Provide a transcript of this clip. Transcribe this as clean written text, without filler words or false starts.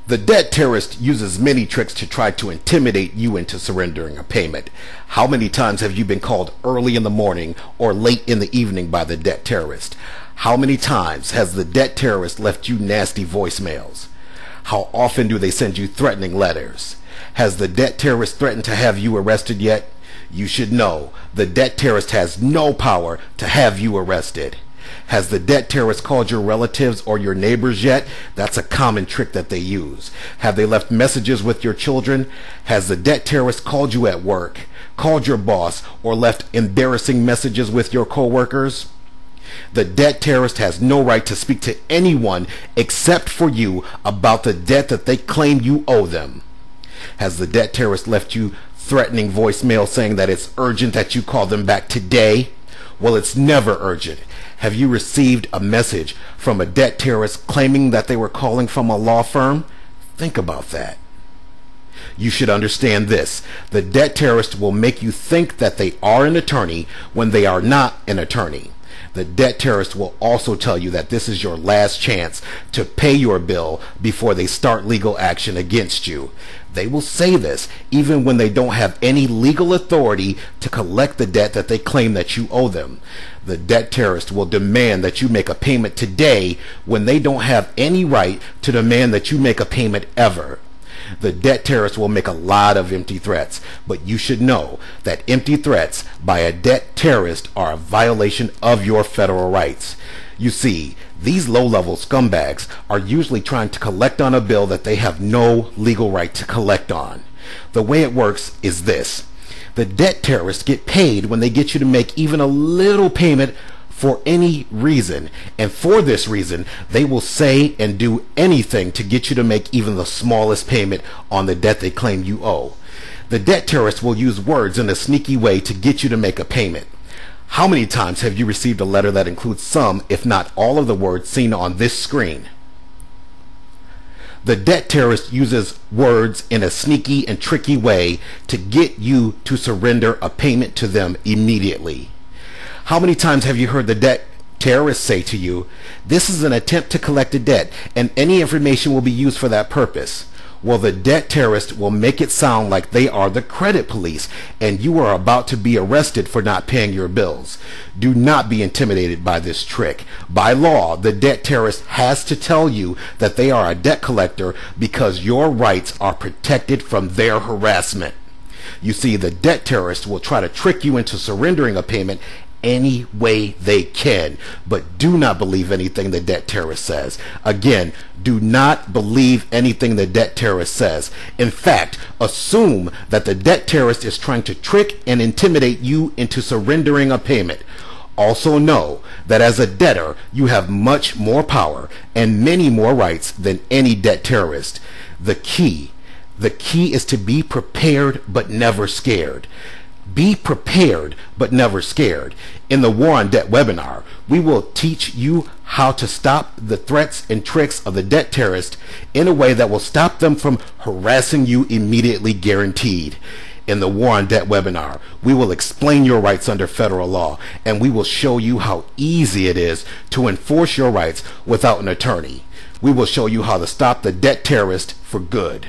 The debt terrorist uses many tricks to try to intimidate you into surrendering a payment. How many times have you been called early in the morning or late in the evening by the debt terrorist? How many times has the debt terrorist left you nasty voicemails? How often do they send you threatening letters? Has the debt terrorist threatened to have you arrested yet? You should know the debt terrorist has no power to have you arrested. Has the debt terrorist called your relatives or your neighbors yet? That's a common trick that they use. Have they left messages with your children? Has the debt terrorist called you at work, called your boss, or left embarrassing messages with your coworkers? The debt terrorist has no right to speak to anyone except for you about the debt that they claim you owe them. Has the debt terrorist left you threatening voicemail saying that it's urgent that you call them back today? Well, it's never urgent. Have you received a message from a debt terrorist claiming that they were calling from a law firm? Think about that. You should understand this. The debt terrorist will make you think that they are an attorney when they are not an attorney. The debt terrorist will also tell you that this is your last chance to pay your bill before they start legal action against you. They will say this even when they don't have any legal authority to collect the debt that they claim that you owe them. The debt terrorist will demand that you make a payment today when they don't have any right to demand that you make a payment ever. The debt terrorist will make a lot of empty threats, but you should know that empty threats by a debt terrorist are a violation of your federal rights. You see, these low-level scumbags are usually trying to collect on a bill that they have no legal right to collect on. The way it works is this. The debt terrorists get paid when they get you to make even a little payment for any reason, and for this reason they will say and do anything to get you to make even the smallest payment on the debt they claim you owe. The debt terrorists will use words in a sneaky way to get you to make a payment. How many times have you received a letter that includes some, if not all, of the words seen on this screen? The debt terrorist uses words in a sneaky and tricky way to get you to surrender a payment to them immediately. How many times have you heard the debt terrorists say to you, "This is an attempt to collect a debt, and any information will be used for that purpose"? Well, the debt terrorist will make it sound like they are the credit police, and you are about to be arrested for not paying your bills. Do not be intimidated by this trick. By law, the debt terrorist has to tell you that they are a debt collector because your rights are protected from their harassment. You see, the debt terrorist will try to trick you into surrendering a payment any way they can, but do not believe anything the debt terrorist says. Again, do not believe anything the debt terrorist says. In fact, assume that the debt terrorist is trying to trick and intimidate you into surrendering a payment. Also know that as a debtor, you have much more power and many more rights than any debt terrorist. The key is to be prepared but never scared. Be prepared but never scared. In the War on Debt webinar, we will teach you how to stop the threats and tricks of the debt terrorist in a way that will stop them from harassing you immediately, guaranteed. In the War on Debt webinar, we will explain your rights under federal law, and we will show you how easy it is to enforce your rights without an attorney. We will show you how to stop the debt terrorist for good.